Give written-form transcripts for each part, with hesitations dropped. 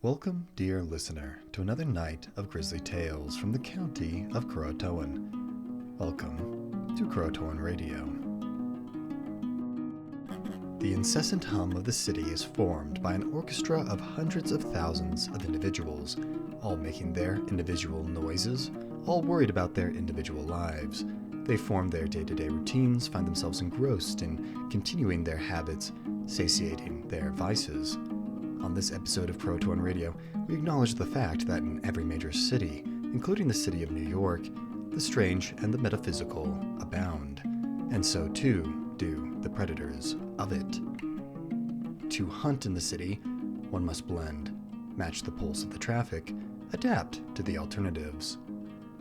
Welcome, dear listener, to another night of grisly tales from the county of Croatoan. Welcome to Croatoan Radio. The incessant hum of the city is formed by an orchestra of hundreds of thousands of individuals, all making their individual noises, all worried about their individual lives. They form their day-to-day routines, find themselves engrossed in continuing their habits, satiating their vices. On this episode of Croatoan Radio, we acknowledge the fact that in every major city, including the city of New York, the strange and the metaphysical abound, and so too do the predators of it. To hunt in the city, one must blend, match the pulse of the traffic, adapt to the alternatives.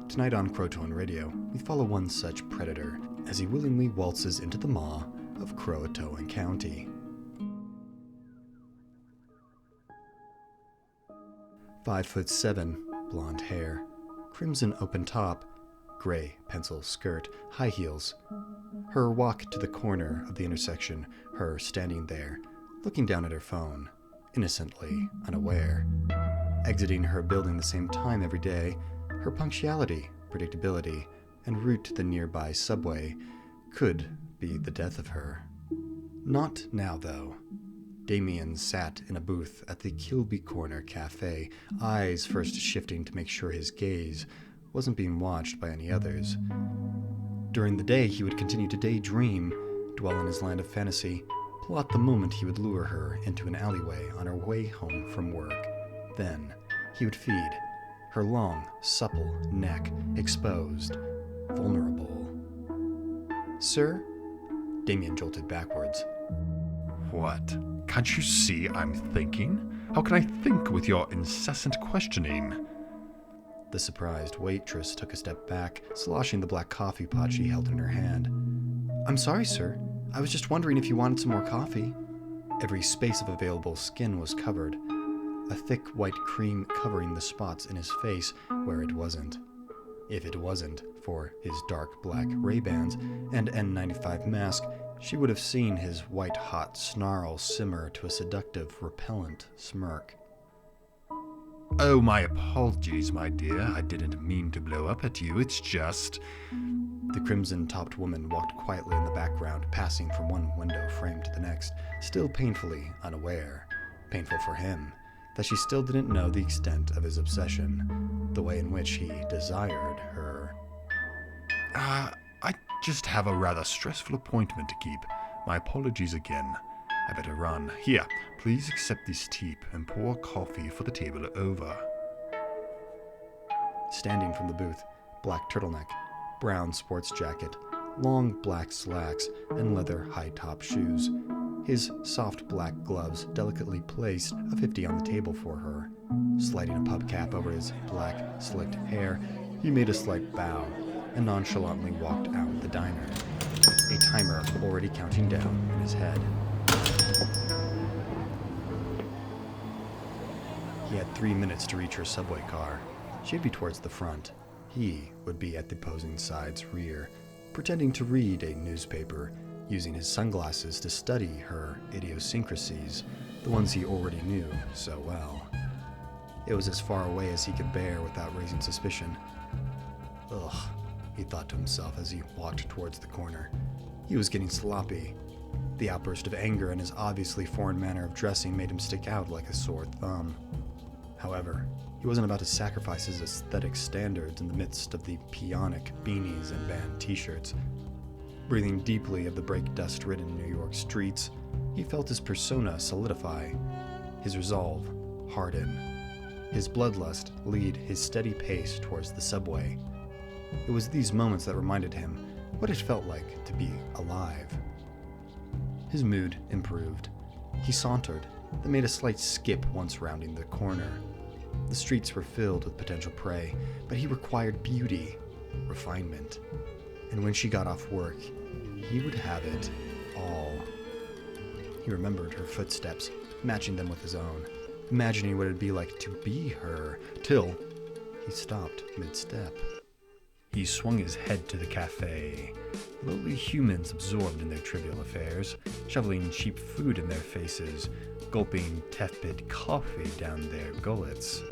Tonight on Croatoan Radio, we follow one such predator as he willingly waltzes into the maw of Croatoan County. 5'7", blonde hair, crimson open top, gray pencil skirt, high heels. Her walk to the corner of the intersection, her standing there, looking down at her phone, innocently unaware. Exiting her building the same time every day, her punctuality, predictability, and route to the nearby subway could be the death of her. Not now, though. Damien sat in a booth at the Kilby Corner Cafe, eyes first shifting to make sure his gaze wasn't being watched by any others. During the day, he would continue to daydream, dwell in his land of fantasy, plot the moment he would lure her into an alleyway on her way home from work. Then, he would feed, her long, supple neck exposed, vulnerable. "Sir?" Damien jolted backwards. What? Can't you see I'm thinking? How can I think with your incessant questioning? The surprised waitress took a step back, sloshing the black coffee pot she held in her hand. "I'm sorry, sir. I was just wondering if you wanted some more coffee." Every space of available skin was covered, a thick white cream covering the spots in his face where it wasn't. If it wasn't for his dark black Ray-Bans and N95 mask, she would have seen his white-hot snarl simmer to a seductive, repellent smirk. Oh, my apologies, my dear. I didn't mean to blow up at you. It's just... The crimson-topped woman walked quietly in the background, passing from one window frame to the next, still painfully unaware. Painful for him, that she still didn't know the extent of his obsession, the way in which he desired her. I just have a rather stressful appointment to keep. My apologies again. I better run. Here, please accept this tip and pour coffee for the table over. Standing from the booth, black turtleneck, brown sports jacket, long black slacks, and leather high-top shoes. His soft black gloves delicately placed a 50 on the table for her. Sliding a pub cap over his black, slicked hair, he made a slight bow and nonchalantly walked out the diner, a timer already counting down in his head. He had 3 minutes to reach her subway car. She'd be towards the front. He would be at the opposing side's rear, pretending to read a newspaper, using his sunglasses to study her idiosyncrasies, the ones he already knew so well. It was as far away as he could bear without raising suspicion. Ugh, he thought to himself as he walked towards the corner. He was getting sloppy. The outburst of anger and his obviously foreign manner of dressing made him stick out like a sore thumb. However, he wasn't about to sacrifice his aesthetic standards in the midst of the peonic beanies and band t-shirts. Breathing deeply of the brake-dust-ridden New York streets, he felt his persona solidify, his resolve harden, his bloodlust lead his steady pace towards the subway. It was these moments that reminded him what it felt like to be alive. His mood improved. He sauntered, then made a slight skip once rounding the corner. The streets were filled with potential prey, but he required beauty, refinement. And when she got off work, he would have it all. He remembered her footsteps, matching them with his own, imagining what it'd be like to be her, till he stopped mid-step. He swung his head to the cafe. Lowly humans absorbed in their trivial affairs, shoveling cheap food in their faces, gulping tepid coffee down their gullets.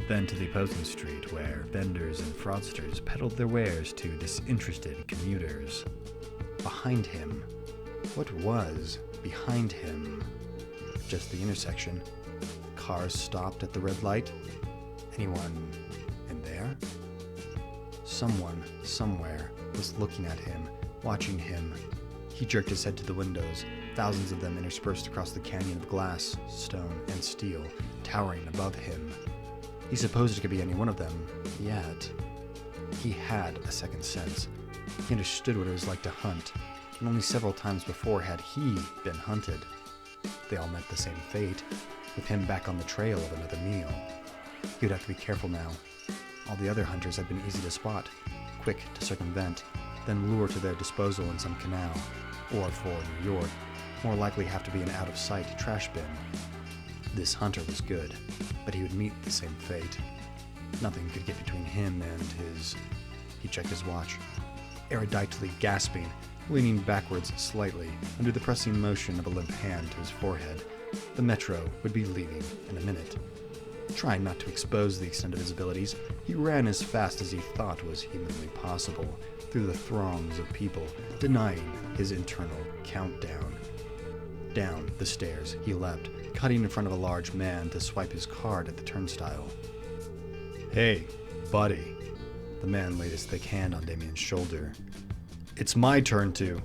Then to the opposing street, where vendors and fraudsters peddled their wares to disinterested commuters. Behind him. What was behind him? Just the intersection. Cars stopped at the red light. Anyone in there? Someone, somewhere, was looking at him, watching him. He jerked his head to the windows, thousands of them interspersed across the canyon of glass, stone, and steel, towering above him. He supposed it could be any one of them, yet he had a second sense. He understood what it was like to hunt, and only several times before had he been hunted. They all met the same fate, with him back on the trail of another meal. He would have to be careful now. All the other hunters had been easy to spot, quick to circumvent, then lure to their disposal in some canal, or for New York, more likely have to be an out-of-sight trash bin. This hunter was good, but he would meet the same fate. Nothing could get between him and his... He checked his watch. Eruditely gasping, leaning backwards slightly, under the pressing motion of a limp hand to his forehead, the metro would be leaving in a minute. Trying not to expose the extent of his abilities, he ran as fast as he thought was humanly possible, through the throngs of people, denying his internal countdown. Down the stairs he leapt, cutting in front of a large man to swipe his card at the turnstile. "Hey, buddy." The man laid his thick hand on Damien's shoulder. "It's my turn to..."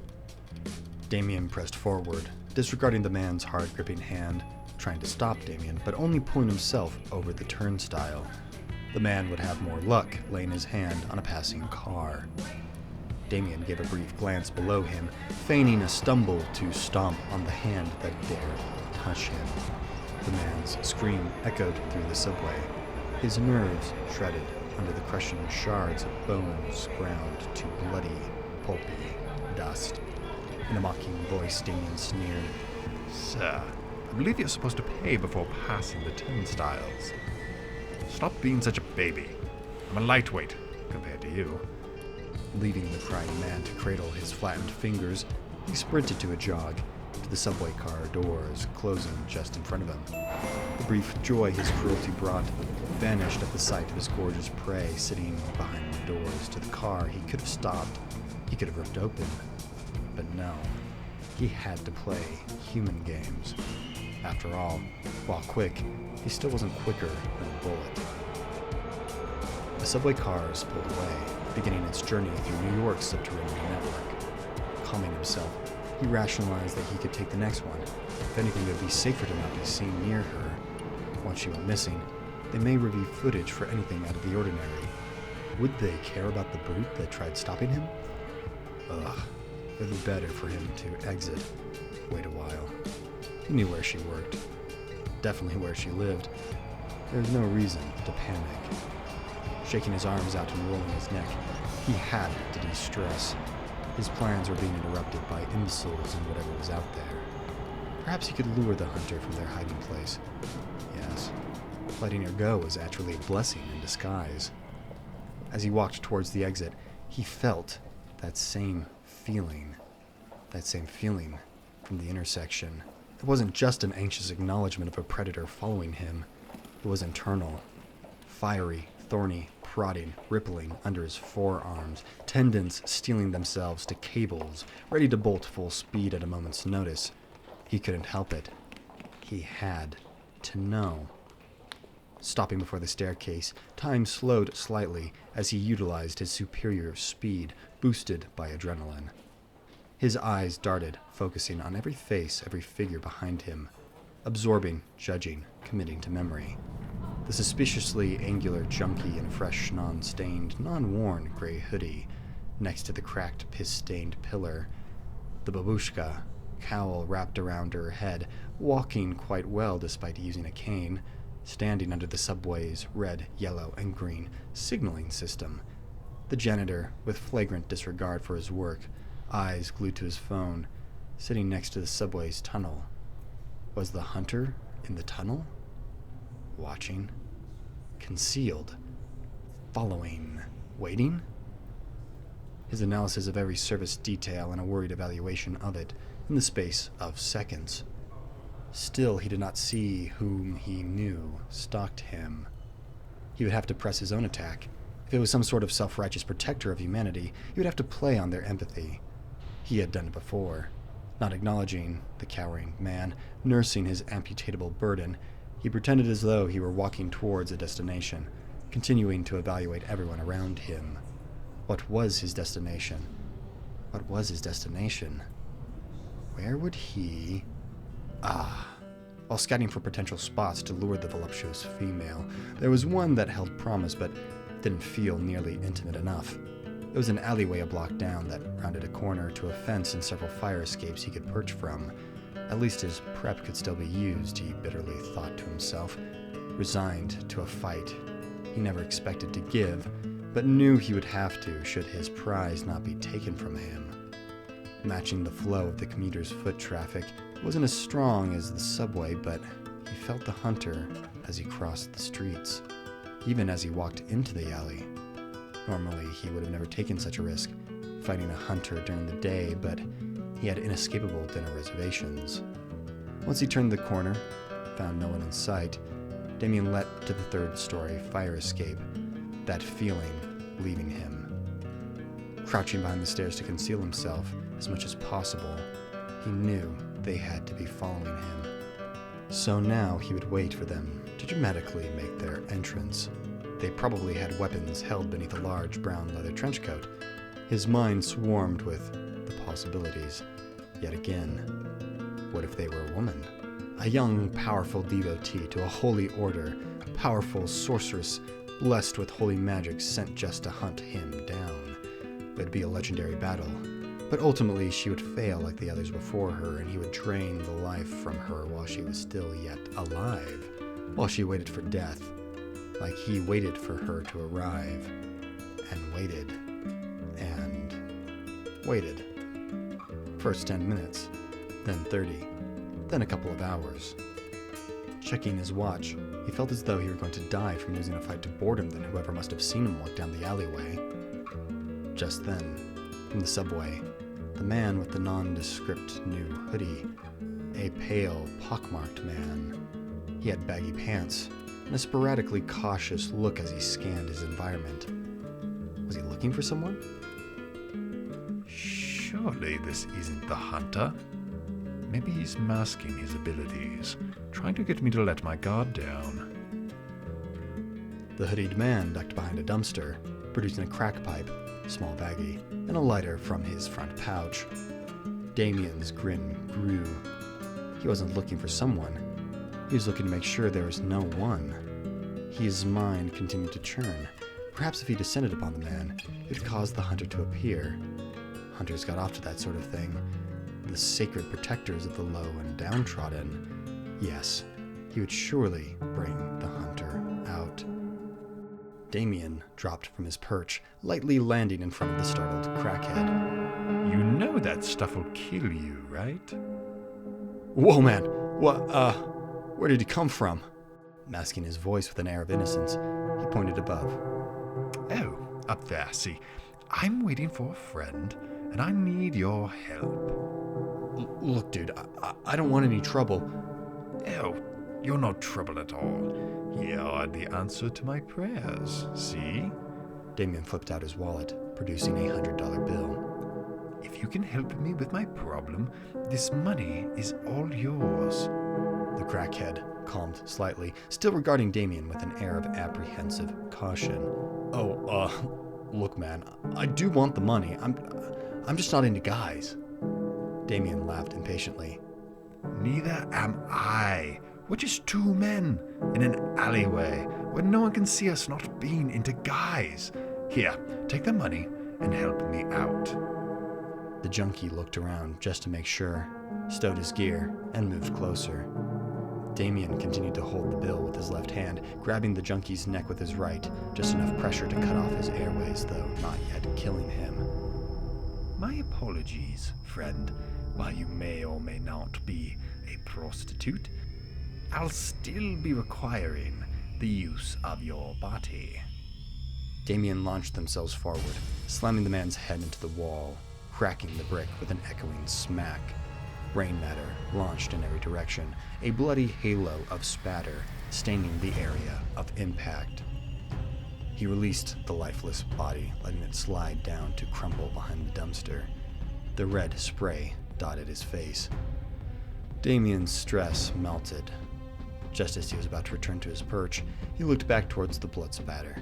Damien pressed forward, disregarding the man's hard-gripping hand, trying to stop Damien, but only pulling himself over the turnstile. The man would have more luck laying his hand on a passing car. Damien gave a brief glance below him, feigning a stumble to stomp on the hand that dared touch him. The man's scream echoed through the subway, his nerves shredded under the crushing shards of bones ground to bloody, pulpy dust. In a mocking voice, Damien sneered, "Sir, I believe you're supposed to pay before passing the turnstiles. Stop being such a baby. I'm a lightweight compared to you." Leaving the crying man to cradle his flattened fingers, he sprinted to a jog, to the subway car doors closing just in front of him. The brief joy his cruelty brought vanished at the sight of his gorgeous prey sitting behind the doors to the car. He could have stopped, he could have ripped open, but no, he had to play human games. After all, while quick, he still wasn't quicker than a bullet. The subway cars pulled away, beginning its journey through New York's subterranean network. Calming himself, he rationalized that he could take the next one. If anything, it would be safer to not be seen near her. Once she went missing, they may review footage for anything out of the ordinary. Would they care about the brute that tried stopping him? Ugh, it would be better for him to exit, wait a while. He knew where she worked, definitely where she lived. There was no reason to panic. Shaking his arms out and rolling his neck, he had to de-stress. His plans were being interrupted by imbeciles and whatever was out there. Perhaps he could lure the hunter from their hiding place. Yes, letting her go was actually a blessing in disguise. As he walked towards the exit, he felt that same feeling from the intersection. It wasn't just an anxious acknowledgement of a predator following him. It was internal, fiery, thorny, prodding, rippling under his forearms, tendons steeling themselves to cables, ready to bolt full speed at a moment's notice. He couldn't help it. He had to know. Stopping before the staircase, time slowed slightly as he utilized his superior speed, boosted by adrenaline. His eyes darted, focusing on every face, every figure behind him, absorbing, judging, committing to memory. The suspiciously angular junkie in fresh, non-stained, non-worn gray hoodie, next to the cracked, piss-stained pillar. The babushka, cowl wrapped around her head, walking quite well despite using a cane, standing under the subway's red, yellow, and green signaling system. The janitor, with flagrant disregard for his work, eyes glued to his phone, sitting next to the subway's tunnel. Was the hunter in the tunnel? Watching, concealed, following, waiting? his analysis of every service detail and a worried evaluation of it in the space of seconds. Still, he did not see whom he knew stalked him. He would have to press his own attack. If it was some sort of self-righteous protector of humanity, he would have to play on their empathy. He had done it before. Not acknowledging the cowering man, nursing his amputatable burden, he pretended as though he were walking towards a destination, continuing to evaluate everyone around him. What was his destination? What was his destination? Where would he... While scouting for potential spots to lure the voluptuous female, there was one that held promise but didn't feel nearly intimate enough. It was an alleyway a block down that rounded a corner to a fence and several fire escapes he could perch from. At least his prep could still be used, he bitterly thought to himself. Resigned to a fight he never expected to give, but knew he would have to should his prize not be taken from him. Matching the flow of the commuter's foot traffic wasn't as strong as the subway, but he felt the hunter as he crossed the streets, even as he walked into the alley. Normally, he would have never taken such a risk, fighting a hunter during the day, but he had inescapable dinner reservations. Once he turned the corner, found no one in sight, Damien leapt to the third-story fire escape, that feeling leaving him. Crouching behind the stairs to conceal himself as much as possible, he knew they had to be following him. So now he would wait for them to dramatically make their entrance. They probably had weapons held beneath a large brown leather trench coat. His mind swarmed with the possibilities. Yet again, what if they were a woman? A young, powerful devotee to a holy order, a powerful sorceress blessed with holy magic sent just to hunt him down. It would be a legendary battle, but ultimately she would fail like the others before her, and he would drain the life from her while she was still yet alive, while she waited for death, like he waited for her to arrive, and waited, and waited. First 10 minutes, then 30, then a couple of hours. Checking his watch, he felt as though he were going to die from losing a fight to boredom than whoever must have seen him walk down the alleyway. Just then, from the subway, the man with the nondescript new hoodie, a pale, pockmarked man. He had baggy pants and a sporadically cautious look as he scanned his environment. Was he looking for someone? Surely this isn't the hunter. Maybe he's masking his abilities, trying to get me to let my guard down. The hoodied man ducked behind a dumpster, producing a crack pipe, small baggie, and a lighter from his front pouch. Damien's grin grew. He wasn't looking for someone. He was looking to make sure there was no one. His mind continued to churn. Perhaps if he descended upon the man, it would cause the hunter to appear. Hunters got off to that sort of thing. The sacred protectors of the low and downtrodden. Yes, he would surely bring the hunter out. Damien dropped from his perch, lightly landing in front of the startled crackhead. You know that stuff will kill you, right? Whoa, man! Where did he come from? Masking his voice with an air of innocence, he pointed above. Oh, up there, see. I'm waiting for a friend, and I need your help. Look, dude, I don't want any trouble. Oh, you're no trouble at all. Here are the answer to my prayers, see? Damien flipped out his wallet, producing a $100 bill. If you can help me with my problem, this money is all yours. The crackhead calmed slightly, still regarding Damien with an air of apprehensive caution. Look, man, I do want the money. I'm just not into guys. Damien laughed impatiently. Neither am I. We're just two men in an alleyway where no one can see us not being into guys. Here, take the money and help me out. The junkie looked around just to make sure, stowed his gear, and moved closer. Damien continued to hold the bill with his left hand, grabbing the junkie's neck with his right, just enough pressure to cut off his airways, though not yet killing him. My apologies, friend. While you may or may not be a prostitute, I'll still be requiring the use of your body. Damien launched themselves forward, slamming the man's head into the wall, cracking the brick with an echoing smack. Rain matter launched in every direction, a bloody halo of spatter staining the area of impact. He released the lifeless body, letting it slide down to crumple behind the dumpster. The red spray dotted his face. Damien's stress melted. Just as he was about to return to his perch, he looked back towards the blood spatter,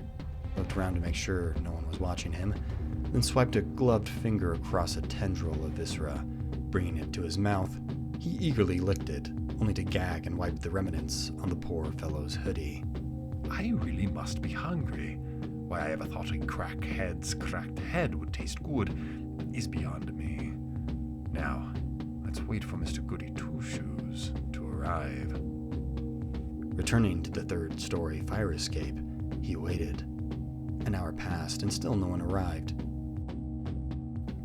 looked around to make sure no one was watching him, then swiped a gloved finger across a tendril of viscera. Bringing it to his mouth, he eagerly licked it, only to gag and wipe the remnants on the poor fellow's hoodie. I really must be hungry. Why I ever thought a crackhead's cracked head would taste good is beyond me. Now, let's wait for Mr. Goody Two-Shoes to arrive. Returning to the third-story fire escape, he waited. An hour passed, and still no one arrived.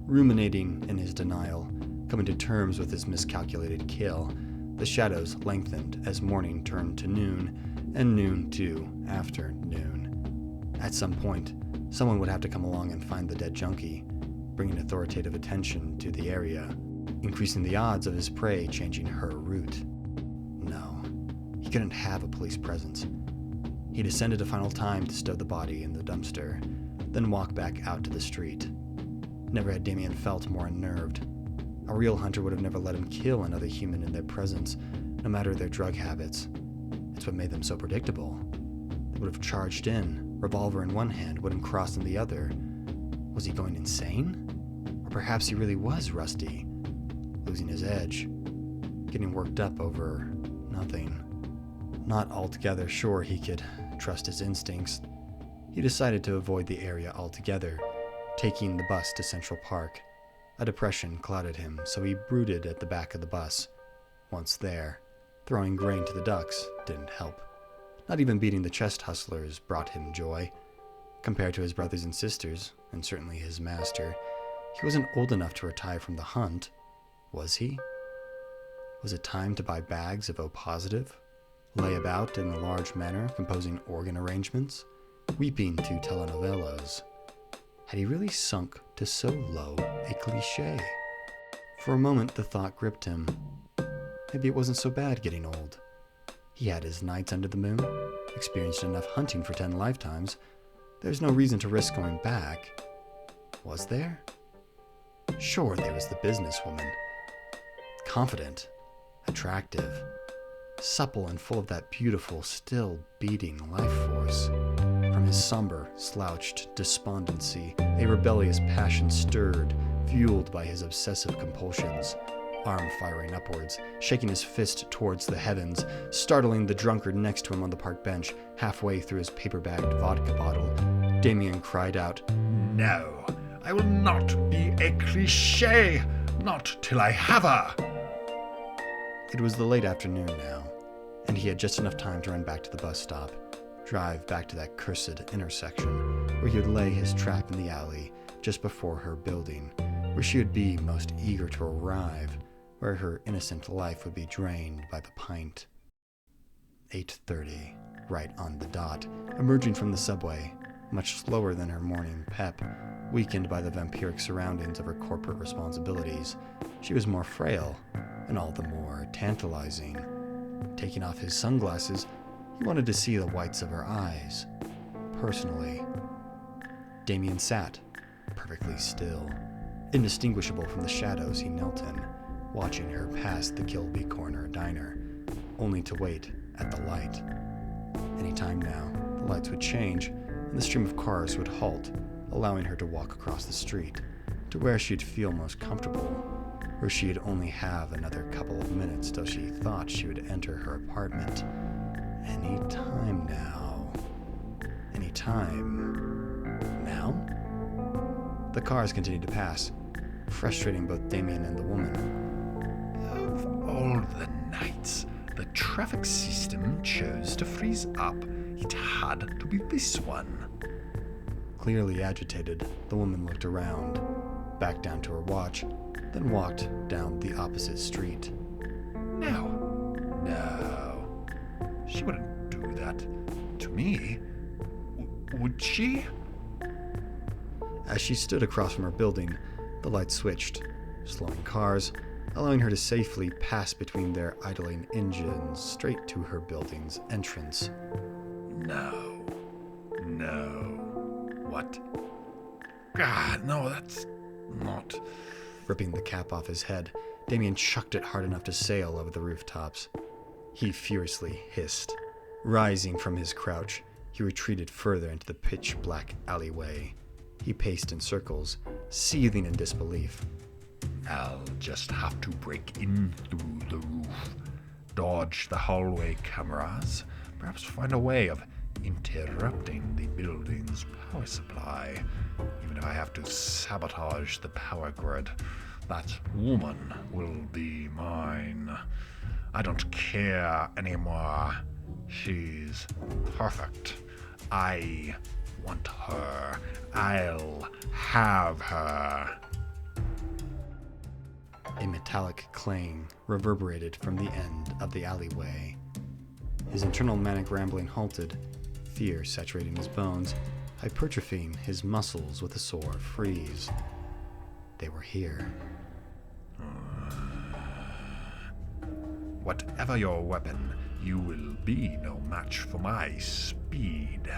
Ruminating in his denial, coming to terms with his miscalculated kill, the shadows lengthened as morning turned to noon, and noon to afternoon. At some point, someone would have to come along and find the dead junkie, bringing authoritative attention to the area, increasing the odds of his prey changing her route. No, he couldn't have a police presence. He descended a final time to stow the body in the dumpster, then walk back out to the street. Never had Damien felt more unnerved. A real hunter would have never let him kill another human in their presence, no matter their drug habits. It's what made them so predictable. They would have charged in, revolver in one hand, wooden cross in the other. Was he going insane? Or perhaps he really was rusty, losing his edge, getting worked up over nothing. Not altogether sure he could trust his instincts, he decided to avoid the area altogether, taking the bus to Central Park. A depression clouded him, so he brooded at the back of the bus. Once there, throwing grain to the ducks didn't help. Not even beating the chest hustlers brought him joy. Compared to his brothers and sisters, and certainly his master, he wasn't old enough to retire from the hunt. Was he? Was it time to buy bags of O-positive? Lay about in a large manner, composing organ arrangements? Weeping to telenovelas? Had he really sunk to so low a cliché? For a moment, the thought gripped him. Maybe it wasn't so bad getting old. He had his nights under the moon, experienced enough hunting for 10 lifetimes. There's no reason to risk going back. Was there? Sure, there was the businesswoman. Confident, attractive, supple and full of that beautiful, still beating life force. From his somber, slouched despondency, a rebellious passion stirred, fueled by his obsessive compulsions. Arm firing upwards, shaking his fist towards the heavens, startling the drunkard next to him on the park bench. Halfway through his paper-bagged vodka bottle, Damien cried out, No, I will not be a cliché, not till I have her. It was the late afternoon now, and he had just enough time to run back to the bus stop, drive back to that cursed intersection, where he would lay his trap in the alley just before her building, where she would be most eager to arrive, where her innocent life would be drained by the pint. 8:30, right on the dot, emerging from the subway, much slower than her morning pep, weakened by the vampiric surroundings of her corporate responsibilities. She was more frail, and all the more tantalizing. Taking off his sunglasses, he wanted to see the whites of her eyes, personally. Damien sat, perfectly still, indistinguishable from the shadows he knelt in, watching her pass the Kilby Corner diner, only to wait at the light. Any time now, the lights would change, and the stream of cars would halt, allowing her to walk across the street, to where she'd feel most comfortable, where she'd only have another couple of minutes till she thought she would enter her apartment. Any time now. Any time now? The cars continued to pass, frustrating both Damien and the woman. Of all the nights the traffic system chose to freeze up, it had to be this one. Clearly agitated, the woman looked around, back down to her watch, then walked down the opposite street. No, she wouldn't do that to me. Would she? As she stood across from her building, the light switched, slowing cars, allowing her to safely pass between their idling engines straight to her building's entrance. No. What? God, no, that's not... Ripping the cap off his head, Damien chucked it hard enough to sail over the rooftops. He furiously hissed. Rising from his crouch, he retreated further into the pitch-black alleyway. He paced in circles, seething in disbelief. I'll just have to break in through the roof, dodge the hallway cameras, perhaps find a way of interrupting the building's power supply. Even if I have to sabotage the power grid, that woman will be mine. I don't care anymore. She's perfect. I want her. I'll have her. A metallic clang reverberated from the end of the alleyway. His internal manic rambling halted, fear saturating his bones, hypertrophying his muscles with a sore freeze. They were here. Whatever your weapon, you will be no match for my speed.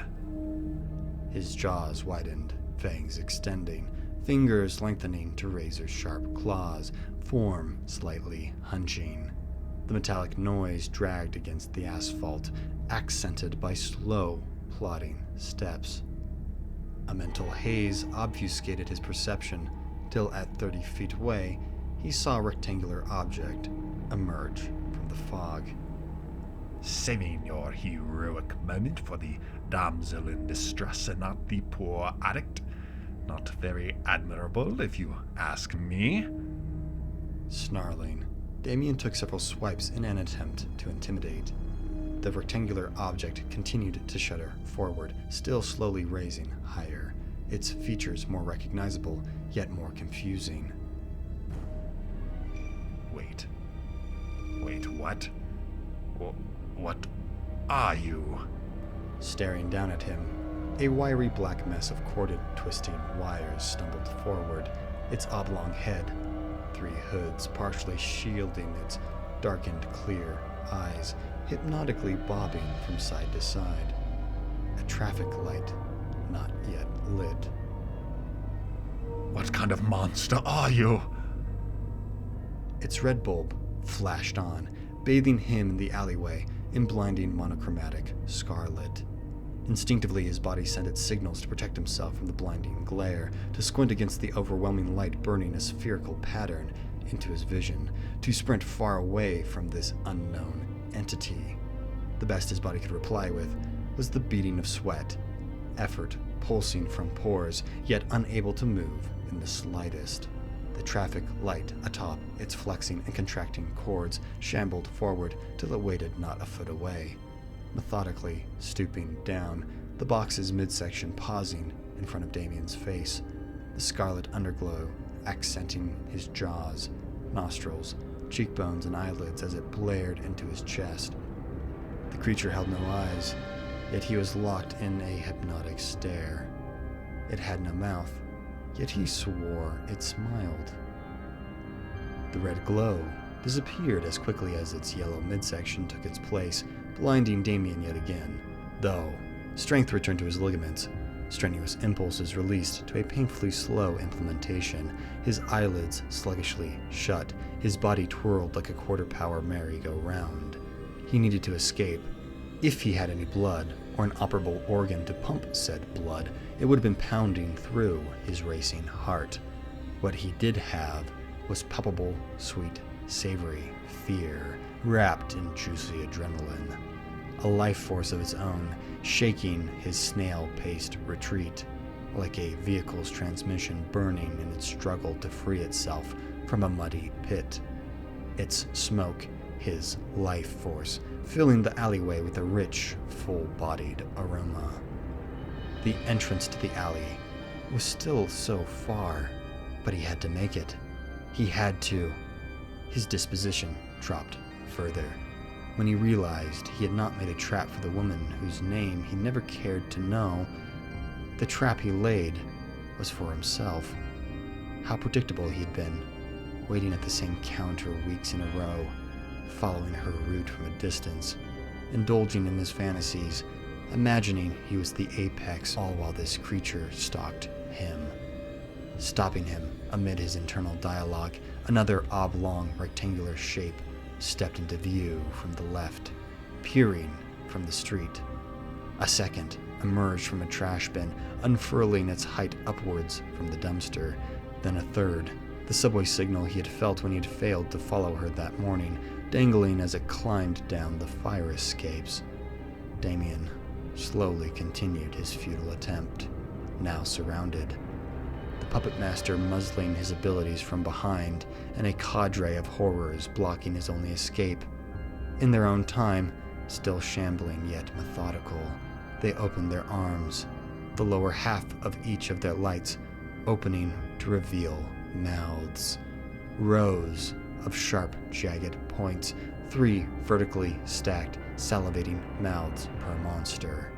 His jaws widened, fangs extending, fingers lengthening to razor-sharp claws, form slightly hunching. The metallic noise dragged against the asphalt, accented by slow, plodding steps. A mental haze obfuscated his perception, till at 30 feet away, he saw a rectangular object emerge from the fog. Saving your heroic moment for the damsel in distress and not the poor addict. Not very admirable, if you ask me. Snarling, Damien took several swipes in an attempt to intimidate. The rectangular object continued to shudder forward, still slowly raising higher, its features more recognizable, yet more confusing. Wait, what? What are you? Staring down at him, a wiry black mess of corded, twisting wires stumbled forward, its oblong head, 3 hoods partially shielding its darkened, clear eyes, hypnotically bobbing from side to side. A traffic light not yet lit. What kind of monster are you? Its red bulb flashed on, bathing him in the alleyway in blinding monochromatic scarlet. Instinctively, his body sent its signals to protect himself from the blinding glare, to squint against the overwhelming light burning a spherical pattern into his vision, to sprint far away from this unknown entity. The best his body could reply with was the beating of sweat, effort pulsing from pores, yet unable to move in the slightest. The traffic light atop its flexing and contracting cords shambled forward till it waited not a foot away. Methodically stooping down, the box's midsection pausing in front of Damien's face, the scarlet underglow accenting his jaws, nostrils, cheekbones, and eyelids as it blared into his chest. The creature held no eyes, yet he was locked in a hypnotic stare. It had no mouth, yet he swore it smiled. The red glow disappeared as quickly as its yellow midsection took its place, blinding Damien yet again, though strength returned to his ligaments. Strenuous impulses released to a painfully slow implementation, his eyelids sluggishly shut, his body twirled like a quarter-power merry-go-round. He needed to escape. If he had any blood, or an operable organ to pump said blood, it would have been pounding through his racing heart. What he did have was palpable, sweet, savory fear, wrapped in juicy adrenaline. A life force of its own, shaking his snail-paced retreat, like a vehicle's transmission burning in its struggle to free itself from a muddy pit. Its smoke, his life force, filling the alleyway with a rich, full-bodied aroma. The entrance to the alley was still so far, but he had to make it. He had to. His disposition dropped further when he realized he had not made a trap for the woman whose name he never cared to know. The trap he laid was for himself. How predictable he'd been, waiting at the same counter weeks in a row, following her route from a distance, indulging in his fantasies, imagining he was the apex, all while this creature stalked him. Stopping him amid his internal dialogue, another oblong rectangular shape stepped into view from the left, peering from the street. A second emerged from a trash bin, unfurling its height upwards from the dumpster. Then a third, the subway signal he had felt when he had failed to follow her that morning, dangling as it climbed down the fire escapes. Damien slowly continued his futile attempt, now surrounded. The puppet master muzzling his abilities from behind, and a cadre of horrors blocking his only escape. In their own time, still shambling yet methodical, they opened their arms, the lower half of each of their lights opening to reveal mouths. Rows of sharp, jagged points, 3 vertically stacked, salivating mouths per monster.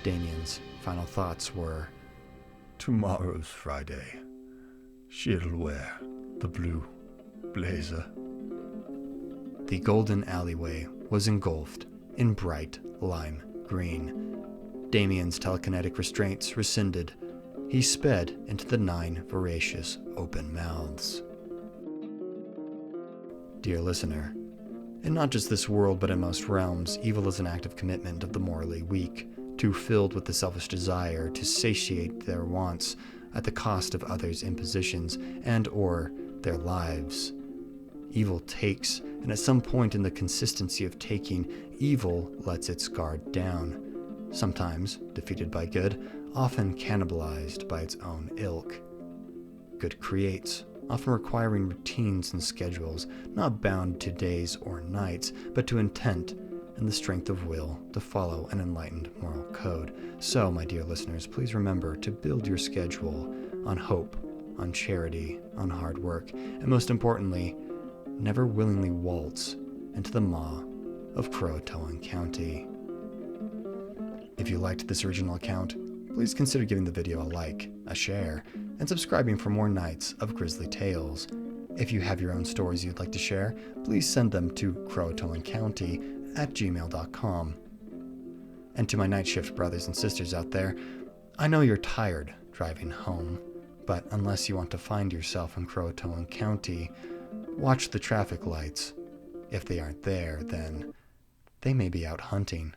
Damien's final thoughts were, Tomorrow's Friday. She'll wear the blue blazer. The golden alleyway was engulfed in bright lime green. Damien's telekinetic restraints rescinded. He sped into the 9 voracious open mouths. Dear listener, in not just this world but in most realms, evil is an active commitment of the morally weak, too filled with the selfish desire to satiate their wants at the cost of others' impositions and or their lives. Evil takes, and at some point in the consistency of taking, evil lets its guard down, sometimes defeated by good, often cannibalized by its own ilk. Good creates, often requiring routines and schedules, not bound to days or nights, but to intent and the strength of will to follow an enlightened moral code. So, my dear listeners, please remember to build your schedule on hope, on charity, on hard work, and most importantly, never willingly waltz into the maw of Croatoan County. If you liked this original account, please consider giving the video a like, a share, and subscribing for more nights of grisly tales. If you have your own stories you'd like to share, please send them to croatoancounty@gmail.com. And to my night shift brothers and sisters out there, I know you're tired driving home, but unless you want to find yourself in Croatoan County, watch the traffic lights. If they aren't there, then they may be out hunting.